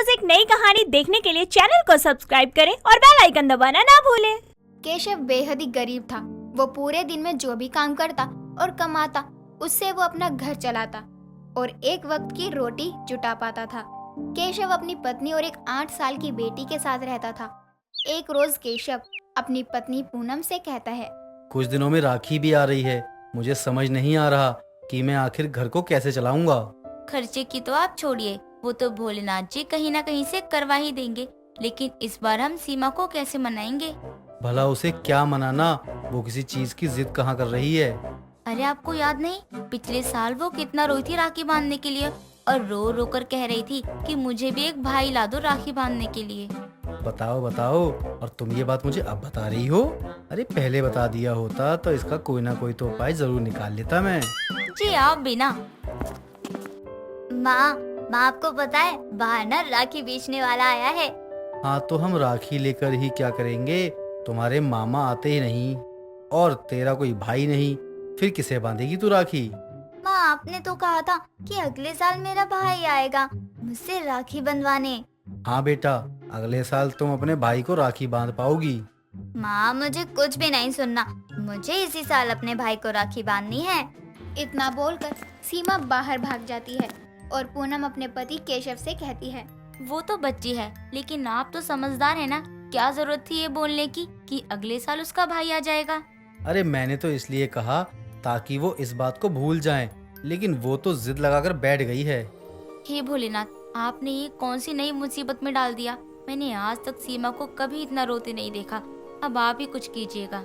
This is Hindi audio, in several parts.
रोज एक नई कहानी देखने के लिए चैनल को सब्सक्राइब करें और बेल आइकन दबाना ना भूलें। केशव बेहद ही गरीब था। वो पूरे दिन में जो भी काम करता और कमाता उससे वो अपना घर चलाता और एक वक्त की रोटी जुटा पाता था। केशव अपनी पत्नी और एक 8 साल की बेटी के साथ रहता था। एक रोज केशव अपनी पत्नी पूनम से कहता है, कुछ दिनों में राखी भी आ रही है। मुझे समझ नहीं आ रहा कि मैं आखिर घर को कैसे चलाऊंगा। खर्चे की तो आप छोड़िए, वो तो भोलेनाथ जी कहीं ना कहीं से करवा ही देंगे, लेकिन इस बार हम सीमा को कैसे मनाएंगे? भला उसे क्या मनाना, वो किसी चीज की जिद कहाँ कर रही है। अरे आपको याद नहीं, पिछले साल वो कितना रोई थी राखी बांधने के लिए और रो रो कर कह रही थी कि मुझे भी एक भाई ला दो राखी बांधने के लिए। बताओ बताओ, और तुम ये बात मुझे अब बता रही हो? अरे पहले बता दिया होता तो इसका कोई ना कोई तो उपाय जरूर निकाल लेता मैं। जी आप भी ना। माँ आपको पता है बाहर ना राखी बेचने वाला आया है। हाँ तो हम राखी लेकर ही क्या करेंगे? तुम्हारे मामा आते ही नहीं और तेरा कोई भाई नहीं, फिर किसे बांधेगी तू राखी? माँ आपने तो कहा था कि अगले साल मेरा भाई आएगा मुझसे राखी बंधवाने। हाँ बेटा, अगले साल तुम अपने भाई को राखी बांध पाओगी। माँ मुझे कुछ भी नहीं सुनना, मुझे इसी साल अपने भाई को राखी बांधनी है। इतना बोलकर सीमा बाहर भाग जाती है और पूनम अपने पति केशव से कहती है, वो तो बच्ची है, लेकिन आप तो समझदार है ना, क्या जरूरत थी ये बोलने की कि अगले साल उसका भाई आ जाएगा? अरे मैंने तो इसलिए कहा ताकि वो इस बात को भूल जाएं, लेकिन वो तो जिद लगाकर बैठ गई है। हे भोलेनाथ, आपने ये कौन सी नई मुसीबत में डाल दिया। मैंने आज तक सीमा को कभी इतना रोते नहीं देखा, अब आप ही कुछ कीजिएगा।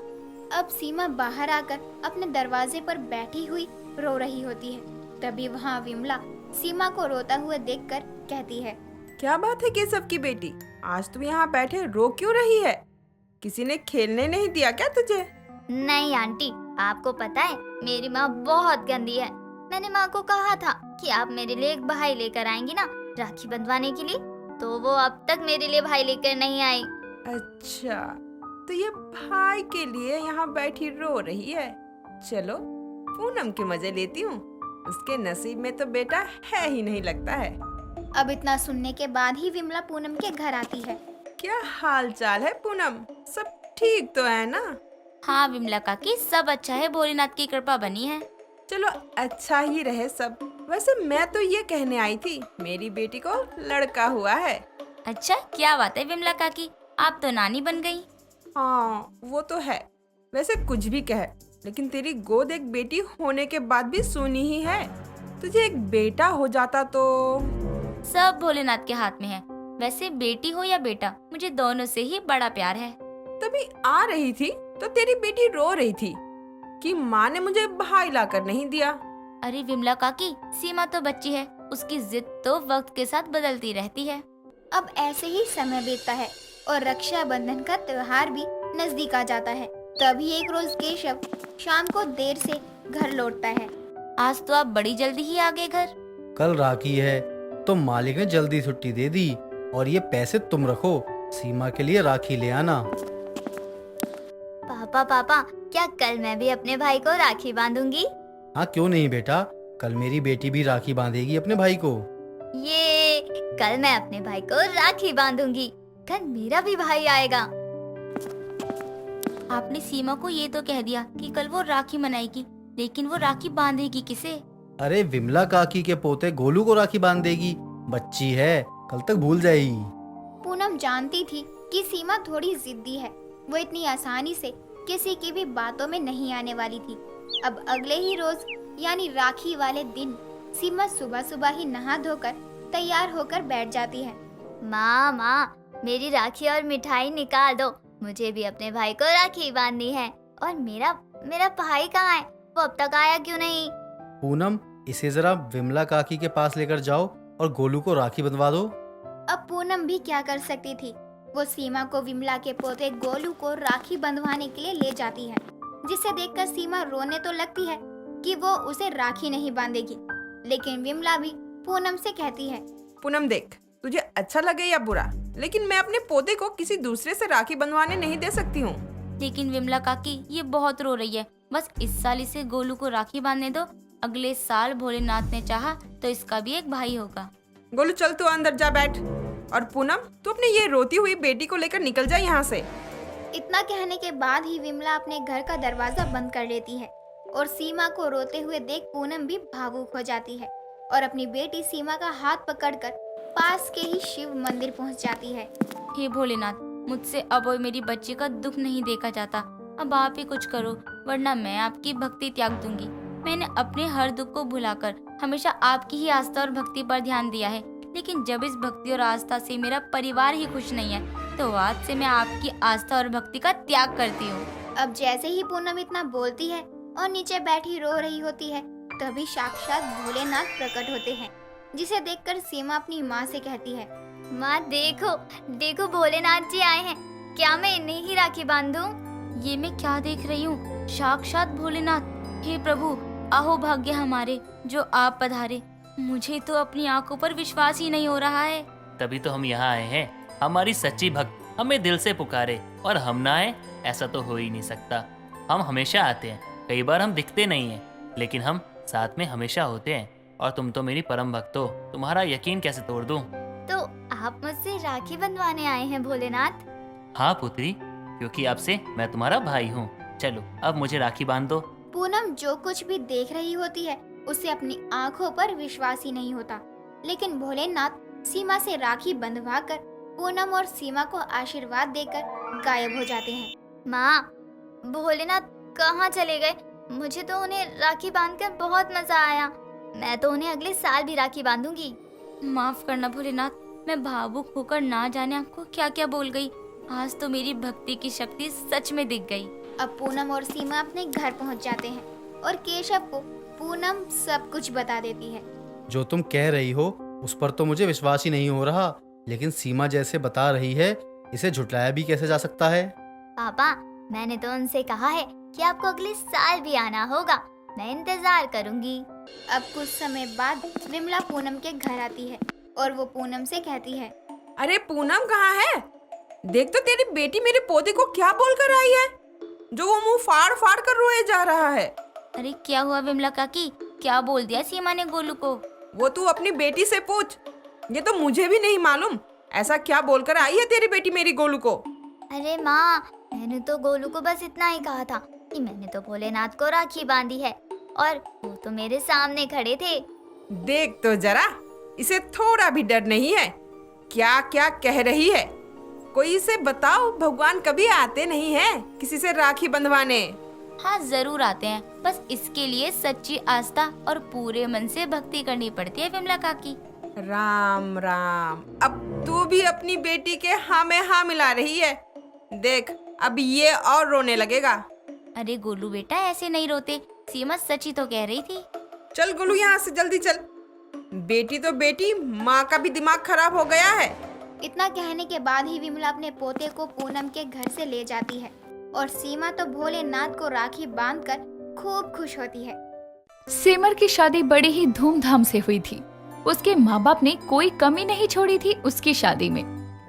अब सीमा बाहर आकर अपने दरवाजे पर बैठी हुई रो रही होती है। तभी वहाँ विमला सीमा को रोता हुआ देखकर कहती है, क्या बात है केशव की बेटी, आज तुम यहाँ बैठे रो क्यों रही है? किसी ने खेलने नहीं दिया क्या तुझे? नहीं आंटी, आपको पता है मेरी माँ बहुत गंदी है। मैंने माँ को कहा था कि आप मेरे लिए एक भाई लेकर आएंगी ना राखी बंधवाने के लिए, तो वो अब तक मेरे लिए भाई लेकर नहीं आई। अच्छा, तो ये भाई के लिए यहाँ बैठी रो रही है। चलो पूनम के मजे लेती हूँ, उसके नसीब में तो बेटा है ही नहीं लगता है। अब इतना सुनने के बाद ही विमला पूनम के घर आती है। क्या हाल चाल है पूनम, सब ठीक तो है ना? हाँ विमला काकी, सब अच्छा है, भोलेनाथ की कृपा बनी है। चलो अच्छा ही रहे सब। वैसे मैं तो ये कहने आई थी, मेरी बेटी को लड़का हुआ है। अच्छा, क्या बात है विमला काकी, आप तो नानी बन गई। हाँ वो तो है। वैसे कुछ भी कहे, लेकिन तेरी गोद एक बेटी होने के बाद भी सुनी ही है। तुझे एक बेटा हो जाता तो। सब भोलेनाथ के हाथ में है। वैसे बेटी हो या बेटा, मुझे दोनों से ही बड़ा प्यार है। तभी आ रही थी तो तेरी बेटी रो रही थी कि माँ ने मुझे भाई लाकर नहीं दिया। अरे विमला काकी, सीमा तो बच्ची है, उसकी जिद तो वक्त के साथ बदलती रहती है। अब ऐसे ही समय बीतता है और रक्षाबंधन का त्योहार भी नजदीक आ जाता है। तभी एक रोज केशव शाम को देर से घर लौटता है। आज तो आप बड़ी जल्दी ही आ गए घर। कल राखी है तो मालिक ने जल्दी छुट्टी दे दी, और ये पैसे तुम रखो, सीमा के लिए राखी ले आना। पापा, क्या कल मैं भी अपने भाई को राखी बांधूंगी? हाँ क्यों नहीं बेटा, कल मेरी बेटी भी राखी बांधेगी अपने भाई को। ये कल मैं अपने भाई को राखी बांधूंगी, कल मेरा भी भाई आएगा। आपने सीमा को ये तो कह दिया कि कल वो राखी मनाएगी, लेकिन वो राखी बांधेगी किसे? अरे विमला काकी के पोते गोलू को राखी बांध देगी, बच्ची है, कल तक भूल जाएगी। पूनम जानती थी कि सीमा थोड़ी जिद्दी है, वो इतनी आसानी से किसी की भी बातों में नहीं आने वाली थी। अब अगले ही रोज यानी राखी वाले दिन सीमा सुबह सुबह ही नहा धोकर तैयार होकर बैठ जाती है। माँ, मेरी राखी और मिठाई निकाल दो, मुझे भी अपने भाई को राखी बांधनी है। और मेरा भाई कहाँ है, वो अब तक आया क्यों नहीं? पूनम, इसे जरा विमला काकी के पास लेकर जाओ और गोलू को राखी बंधवा दो। अब पूनम भी क्या कर सकती थी, वो सीमा को विमला के पोते गोलू को राखी बंधवाने के लिए ले जाती है, जिसे देखकर सीमा रोने तो लगती है कि वो उसे राखी नहीं बांधेगी, लेकिन विमला भी पूनम से कहती है, पूनम देख, तुझे अच्छा लगे या बुरा, लेकिन मैं अपने पोते को किसी दूसरे से राखी बंधवाने नहीं दे सकती हूँ। लेकिन विमला काकी, ये बहुत रो रही है, बस इस साल इसे गोलू को राखी बांधने दो, अगले साल भोलेनाथ ने चाहा तो इसका भी एक भाई होगा। गोलू चल तू अंदर जा बैठ। और पूनम, तू अपनी ये रोती हुई बेटी को लेकर निकल जा यहाँ से। इतना कहने के बाद ही विमला अपने घर का दरवाजा बंद कर लेती है और सीमा को रोते हुए देख पूनम भी भावुक हो जाती है और अपनी बेटी सीमा का हाथ पकड़कर पास के ही शिव मंदिर पहुंच जाती है। हे भोलेनाथ, मुझसे अब और मेरी बच्ची का दुख नहीं देखा जाता। अब आप ही कुछ करो, वरना मैं आपकी भक्ति त्याग दूंगी। मैंने अपने हर दुख को भुलाकर हमेशा आपकी ही आस्था और भक्ति पर ध्यान दिया है, लेकिन जब इस भक्ति और आस्था से मेरा परिवार ही खुश नहीं है, तो आज से मैं आपकी आस्था और भक्ति का त्याग करती हूँ। अब जैसे ही पूनम इतना बोलती है और नीचे बैठी रो रही होती है, तभी साक्षात भोलेनाथ प्रकट होते हैं, जिसे देखकर सीमा अपनी माँ से कहती है, माँ देखो देखो, भोलेनाथ जी आए हैं। क्या मैं इन्हें ही राखी बांधूं? ये मैं क्या देख रही हूँ? साक्षात भोलेनाथ। हे प्रभु, अहो भाग्य हमारे जो आप पधारे। मुझे तो अपनी आंखों पर विश्वास ही नहीं हो रहा है। तभी तो हम यहाँ आए हैं। हमारी सच्ची भक्त हमें दिल से पुकारे और हम ना आए, ऐसा तो हो ही नहीं सकता। हम हमेशा आते हैं, कई बार हम दिखते नहीं हैं, लेकिन हम साथ में हमेशा होते हैं। और तुम तो मेरी परम भक्त हो, तुम्हारा यकीन कैसे तोड़ दूं? तो आप मुझसे राखी बंधवाने आए हैं भोलेनाथ? हाँ पुत्री, क्योंकि अब से मैं तुम्हारा भाई हूँ। चलो अब मुझे राखी बांध दो। पूनम जो कुछ भी देख रही होती है उसे अपनी आंखों पर विश्वास ही नहीं होता, लेकिन भोलेनाथ सीमा से राखी बंधवाकर पूनम और सीमा को आशीर्वाद देकर गायब हो जाते हैं। माँ, भोलेनाथ कहाँ चले गए? मुझे तो उन्हें राखी बांधकर बहुत मजा आया। मैं तो उन्हें अगले साल भी राखी बांधूंगी। माफ करना भोलेनाथ, मैं भावुक होकर ना जाने आपको क्या क्या बोल गई। आज तो मेरी भक्ति की शक्ति सच में दिख गई। अब पूनम और सीमा अपने घर पहुंच जाते हैं और केशव को पूनम सब कुछ बता देती है। जो तुम कह रही हो उस पर तो मुझे विश्वास ही नहीं हो रहा, लेकिन सीमा जैसे बता रही है, इसे झुटलाया भी कैसे जा सकता है? पापा, मैंने तो उनसे कहा है कि आपको अगले साल भी आना होगा। मैं इंतजार करूंगी। अब कुछ समय बाद विमला पूनम के घर आती है और वो पूनम से कहती है, अरे पूनम कहाँ है? देख तो तेरी बेटी मेरे पोते को क्या बोल कर आई है, जो वो मुंह फाड़ फाड़ कर रोए जा रहा है। अरे क्या हुआ विमला काकी? क्या बोल दिया सीमा ने गोलू को? वो तू अपनी बेटी से पूछ, ये तो मुझे भी नहीं मालूम। ऐसा क्या बोलकर आई है तेरी बेटी मेरी गोलू को? अरे माँ, मैंने तो गोलू को बस इतना ही कहा था कि मैंने तो भोलेनाथ को राखी बांधी है और वो तो मेरे सामने खड़े थे। देख तो जरा, इसे थोड़ा भी डर नहीं है। क्या क्या कह रही है? कोई इसे बताओ, भगवान कभी आते नहीं हैं किसी से राखी बंधवाने। हाँ जरूर आते हैं, बस इसके लिए सच्ची आस्था और पूरे मन से भक्ति करनी पड़ती है विमला काकी। राम राम, अब तू भी अपनी बेटी के हाँ में हाँ मिला रही है। देख अब ये और रोने लगेगा। अरे गोलू बेटा, ऐसे नहीं रोते। सीमा सच ही तो कह रही थी। चल गोलू, यहाँ से जल्दी चल। बेटी तो बेटी, माँ का भी दिमाग खराब हो गया है। इतना कहने के बाद ही विमला अपने पोते को पूनम के घर से ले जाती है और सीमा तो भोलेनाथ को राखी बांधकर खूब खुश होती है। सिमर की शादी बड़ी ही धूमधाम से हुई थी। उसके माँ बाप ने कोई कमी नहीं छोड़ी थी उसकी शादी में।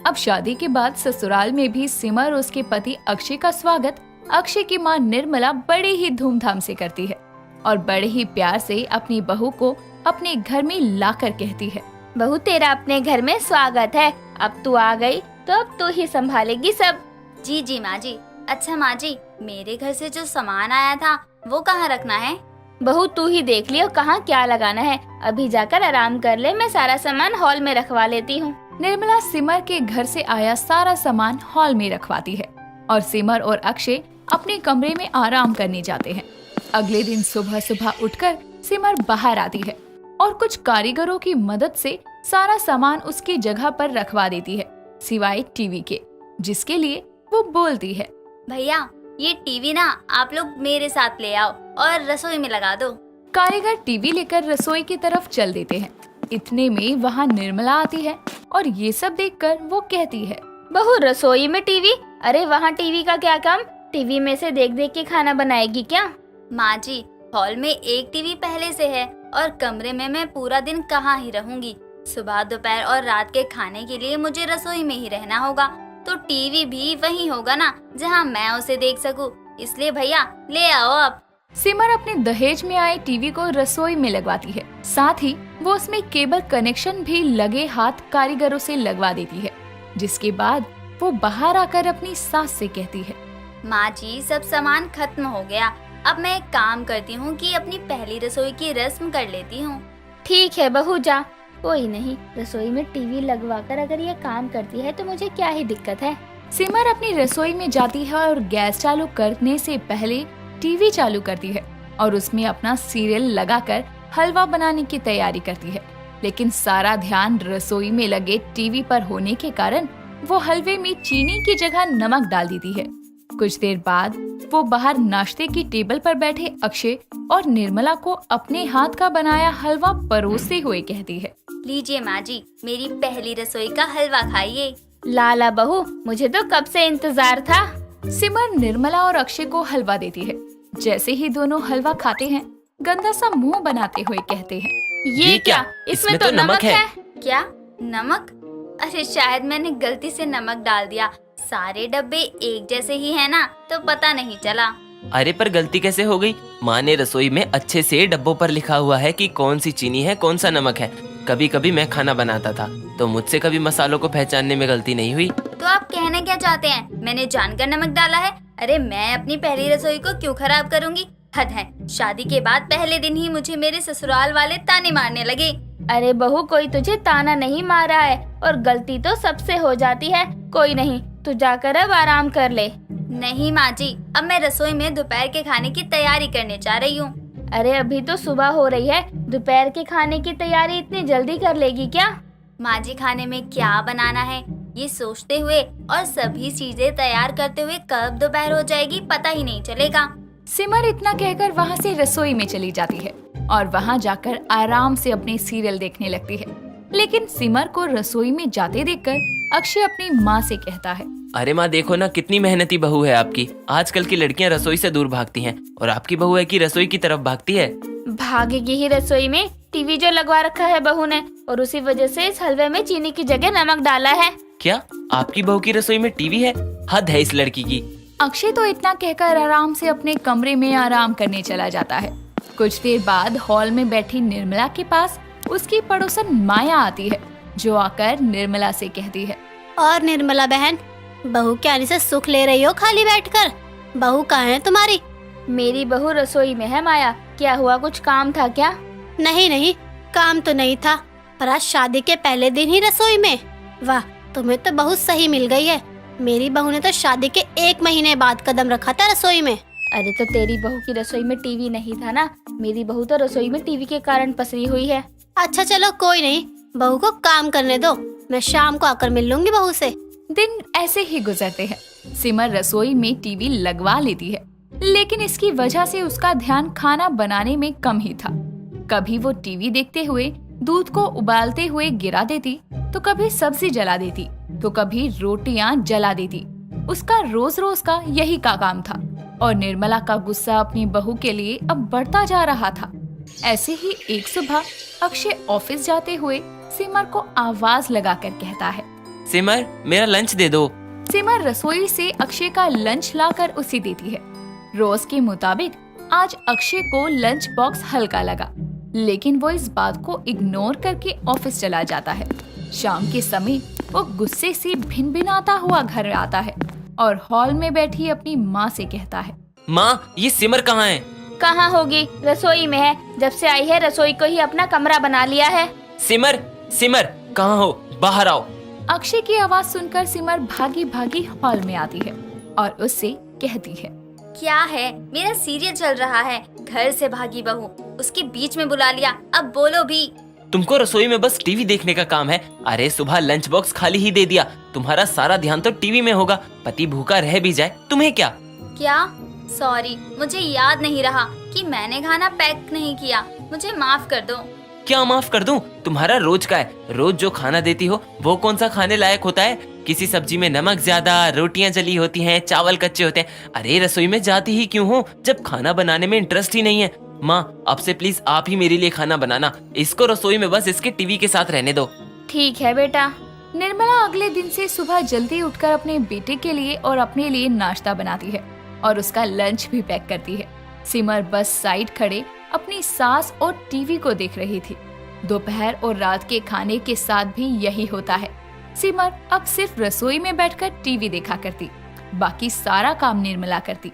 अब शादी के बाद ससुराल में भी सिमर और उसके पति अक्षय का स्वागत अक्षय की माँ निर्मला बड़े ही धूमधाम से करती है और बड़े ही प्यार से अपनी बहू को अपने घर में लाकर कहती है, बहू तेरा अपने घर में स्वागत है। अब तू आ गई तो अब तू ही संभालेगी सब। जी जी माँ जी। अच्छा माँ जी, मेरे घर से जो सामान आया था वो कहाँ रखना है? बहू तू ही देख लियो कहाँ क्या लगाना है। अभी जाकर आराम कर ले, मैं सारा सामान हॉल में रखवा लेती हूँ। निर्मला सिमर के घर से आया सारा सामान हॉल में रखवाती है और सिमर और अक्षय अपने कमरे में आराम करने जाते हैं। अगले दिन सुबह सुबह उठकर सिमर बाहर आती है और कुछ कारीगरों की मदद से सारा सामान उसकी जगह पर रखवा देती है, सिवाय टीवी के, जिसके लिए वो बोलती है, भैया ये टीवी ना आप लोग मेरे साथ ले आओ और रसोई में लगा दो। कारीगर टीवी लेकर रसोई की तरफ चल देते हैं। इतने में वहाँ निर्मला आती है और ये सब देखकर वो कहती है, बहू रसोई में टीवी? अरे वहाँ टीवी का क्या काम? टीवी में से देख देख के खाना बनाएगी क्या? माँ जी, हॉल में एक टीवी पहले से है और कमरे में मैं पूरा दिन कहाँ ही रहूंगी। सुबह दोपहर और रात के खाने के लिए मुझे रसोई में ही रहना होगा, तो टीवी भी वही होगा ना जहाँ मैं उसे देख सकूं। इसलिए भैया ले आओ आप। सिमर अपने दहेज में आए टीवी को रसोई में लगवाती है। साथ ही वो उसमें केबल कनेक्शन भी लगे हाथ कारीगरों से लगवा देती है, जिसके बाद वो बाहर आकर अपनी सास से कहती है, माँ जी, सब सामान खत्म हो गया। अब मैं एक काम करती हूँ कि अपनी पहली रसोई की रस्म कर लेती हूँ। ठीक है बहू, जा। कोई नहीं, रसोई में टीवी लगवाकर अगर ये काम करती है तो मुझे क्या ही दिक्कत है। सिमर अपनी रसोई में जाती है और गैस चालू करने से पहले टीवी चालू करती है और उसमें अपना सीरियल लगाकर हलवा बनाने की तैयारी करती है। लेकिन सारा ध्यान रसोई में लगे टीवी पर होने के कारण वो हलवे में चीनी की जगह नमक डाल देती है। कुछ देर बाद वो बाहर नाश्ते की टेबल पर बैठे अक्षय और निर्मला को अपने हाथ का बनाया हलवा परोसते हुए कहती है, लीजिए माँ जी, मेरी पहली रसोई का हलवा खाइए। लाला बहू, मुझे तो कब से इंतजार था। सिमर निर्मला और अक्षय को हलवा देती है। जैसे ही दोनों हलवा खाते हैं, गंदा सा मुंह बनाते हुए कहते हैं, ये क्या? इसमें तो नमक है। क्या नमक? अरे शायद मैंने गलती से नमक डाल दिया। सारे डब्बे एक जैसे ही है ना, तो पता नहीं चला। अरे पर गलती कैसे हो गई? माँ ने रसोई में अच्छे से डब्बों पर लिखा हुआ है कि कौन सी चीनी है, कौन सा नमक है। कभी कभी मैं खाना बनाता था तो मुझसे कभी मसालों को पहचानने में गलती नहीं हुई। तो आप कहना क्या चाहते हैं? मैंने जानकर नमक डाला है? अरे मैं अपनी पहली रसोई को क्यों खराब करूंगी? हद है। शादी के बाद पहले दिन ही मुझे मेरे ससुराल वाले ताने मारने लगे। अरे बहू, कोई तुझे ताना नहीं मारा है और गलती तो सबसे हो जाती है। कोई नहीं, तू जाकर अब आराम कर ले। नहीं माँ जी, अब मैं रसोई में दोपहर के खाने की तैयारी करने जा रही हूँ। अरे अभी तो सुबह हो रही है, दोपहर के खाने की तैयारी इतनी जल्दी कर लेगी क्या? माँ जी, खाने में क्या बनाना है ये सोचते हुए और सभी चीजें तैयार करते हुए कब दोपहर हो जाएगी पता ही नहीं चलेगा। सिमर इतना कहकर वहाँ से रसोई में चली जाती है और वहाँ जाकर आराम से अपने सीरियल देखने लगती है। लेकिन सिमर को रसोई में जाते देखकर अक्षय अपनी माँ से कहता है, अरे माँ देखो ना, कितनी मेहनती बहू है आपकी। आजकल की लड़कियाँ रसोई से दूर भागती हैं और आपकी बहू है कि रसोई की तरफ भागती है। भागेगी ही रसोई में। टीवी जो लगवा रखा है बहू ने, और उसी वजह से इस हलवे में चीनी की जगह नमक डाला है। क्या आपकी बहू की रसोई में टीवी है? हद है इस लड़की की। अक्षय तो इतना कहकर आराम से अपने कमरे में आराम करने चला जाता है। कुछ देर बाद हॉल में बैठी निर्मला के पास उसकी पड़ोसन माया आती है, जो आकर निर्मला से कहती है, और निर्मला बहन, बहू के आने से सुख ले रही हो खाली बैठकर? बहू कहाँ है तुम्हारी? मेरी बहू रसोई में है माया। क्या हुआ, कुछ काम था क्या? नहीं नहीं, काम तो नहीं था, पर आज शादी के पहले दिन ही रसोई में। वाह, तुम्हें तो बहुत सही मिल गई है। मेरी बहू ने तो शादी के 1 महीने बाद कदम रखा था रसोई में। अरे तो तेरी बहू की रसोई में टीवी नहीं था ना। मेरी बहू तो रसोई में टीवी के कारण पसरी हुई है। अच्छा चलो कोई नहीं, बहू को काम करने दो, मैं शाम को आकर मिल लूंगी बहू से। दिन ऐसे ही गुजरते हैं। सिमर रसोई में टीवी लगवा लेती है, लेकिन इसकी वजह से उसका ध्यान खाना बनाने में कम ही था। कभी वो टीवी देखते हुए दूध को उबालते हुए गिरा देती, तो कभी सब्जी जला देती, तो कभी रोटियां जला देती। उसका रोज रोज का यही का काम था और निर्मला का गुस्सा अपनी बहू के लिए अब बढ़ता जा रहा था। ऐसे ही एक सुबह अक्षय ऑफिस जाते हुए सिमर को आवाज लगाकर कहता है, सिमर मेरा लंच दे दो। सिमर रसोई से अक्षय का लंच लाकर उसे देती है। रोज के मुताबिक आज अक्षय को लंच बॉक्स हल्का लगा, लेकिन वो इस बात को इग्नोर करके ऑफिस चला जाता है। शाम के समय वो गुस्से से भिनभिनाता हुआ घर आता है और हॉल में बैठी अपनी माँ से कहता है, माँ ये सिमर कहाँ है? कहाँ होगी, रसोई में है। जब से आई है रसोई को ही अपना कमरा बना लिया है। सिमर सिमर कहाँ हो? बाहर आओ। अक्षय की आवाज सुनकर सिमर भागी भागी हॉल में आती है और उससे कहती है, क्या है? मेरा सीरियल चल रहा है। घर से भागी बहू, उसके बीच में बुला लिया। अब बोलो भी। तुमको रसोई में बस टीवी देखने का काम है। अरे सुबह लंच बॉक्स खाली ही दे दिया, तुम्हारा सारा ध्यान तो टीवी में होगा। पति भूखा रह भी जाए तुम्हें क्या? क्या? सॉरी, मुझे याद नहीं रहा कि मैंने खाना पैक नहीं किया। मुझे माफ कर दो। क्या माफ कर दूं? तुम्हारा रोज का है। रोज जो खाना देती हो वो कौन सा खाने लायक होता है? किसी सब्जी में नमक ज्यादा, रोटियां जली होती हैं, चावल कच्चे होते हैं। अरे रसोई में जाती ही क्यों हो जब खाना बनाने में इंटरेस्ट ही नहीं है? माँ अब से प्लीज आप ही मेरे लिए खाना बनाना। इसको रसोई में बस इसके टीवी के साथ रहने दो। ठीक है बेटा। निर्मला अगले दिन से सुबह जल्दी उठकर अपने बेटे के लिए और अपने लिए नाश्ता बनाती है और उसका लंच भी पैक करती है। सिमर बस साइड खड़े अपनी सास और टीवी को देख रही थी। दोपहर और रात के खाने के साथ भी यही होता है। सिमर अब सिर्फ रसोई में बैठकर टीवी देखा करती, बाकी सारा काम निर्मला करती।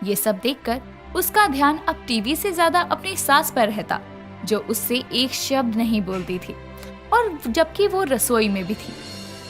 ये सब देखकर उसका ध्यान अब टीवी से ज्यादा अपनी सास पर रहता, जो उससे एक शब्द नहीं बोलती थी, और जबकि वो रसोई में भी थी।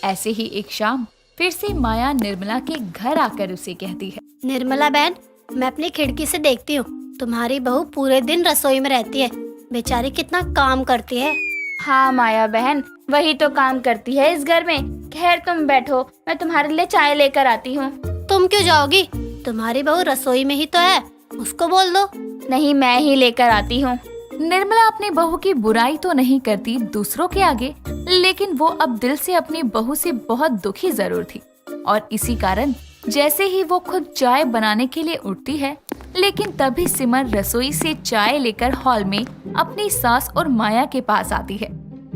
ऐसे ही एक शाम फिर से माया निर्मला के घर आकर उसे कहती है, निर्मला बहन, मैं अपनी खिड़की से देखती हूँ तुम्हारी बहू पूरे दिन रसोई में रहती है। बेचारी कितना काम करती है। हाँ माया बहन, वही तो काम करती है इस घर में। खैर तुम बैठो, मैं तुम्हारे लिए चाय लेकर आती हूँ। तुम क्यों जाओगी? तुम्हारी बहू रसोई में ही तो है, उसको बोल दो। नहीं, मैं ही लेकर आती हूँ। निर्मला अपनी बहू की बुराई तो नहीं करती दूसरों के आगे, लेकिन वो अब दिल से अपनी बहू से बहुत दुखी जरूर थी। और इसी कारण जैसे ही वो खुद चाय बनाने के लिए उठती है, लेकिन तभी सिमर रसोई से चाय लेकर हॉल में अपनी सास और माया के पास आती है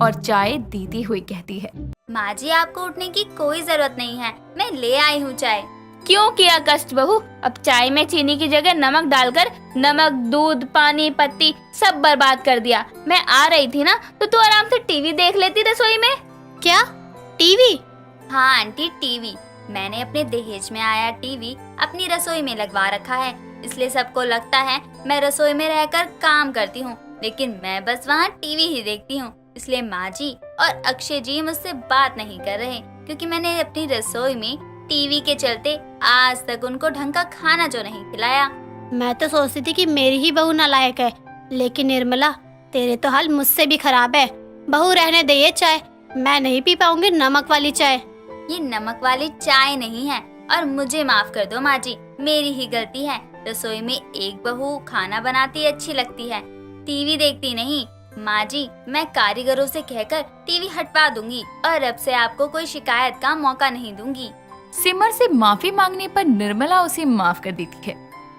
और चाय देती हुई कहती है, माँ जी, आपको उठने की कोई जरूरत नहीं है, मैं ले आई हूँ चाय। क्यों किया कष्ट बहू? अब चाय में चीनी की जगह नमक डालकर नमक, दूध, पानी, पत्ती सब बर्बाद कर दिया। मैं आ रही थी ना, तो तू आराम से टीवी देख लेती रसोई में। क्या टीवी? हाँ आंटी, टीवी। मैंने अपने दहेज में आया टीवी अपनी रसोई में लगवा रखा है, इसलिए सबको लगता है मैं रसोई में रहकर काम करती हूँ, लेकिन मैं बस वहाँ टीवी ही देखती हूँ। इसलिए माँ जी और अक्षय जी मुझसे बात नहीं कर रहे, क्योंकि मैंने अपनी रसोई में टीवी के चलते आज तक उनको ढंग का खाना जो नहीं खिलाया। मैं तो सोचती थी कि मेरी ही बहू नालायक है, लेकिन निर्मला, तेरे तो हाल मुझसे भी खराब है। बहू, रहने दे ये चाय, मैं नहीं पी पाऊंगी नमक वाली चाय। ये नमक वाली चाय नहीं है, और मुझे माफ कर दो माँ जी, मेरी ही गलती है। रसोई में एक बहू खाना बनाती अच्छी लगती है, टीवी देखती नहीं। माँ जी, मैं कारीगरों से कहकर टीवी हटवा दूंगी और अब से आपको कोई शिकायत का मौका नहीं दूंगी। सिमर से माफी मांगने पर निर्मला उसे माफ कर देती है,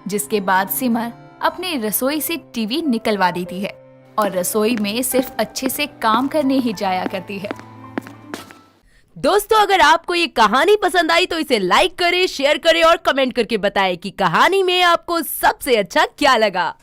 जिसके बाद सिमर अपनी रसोई से टीवी निकलवा देती है और रसोई में सिर्फ अच्छे से काम करने ही जाया करती है। दोस्तों, अगर आपको ये कहानी पसंद आई तो इसे लाइक करें, शेयर करें और कमेंट करके बताएं कि कहानी में आपको सबसे अच्छा क्या लगा।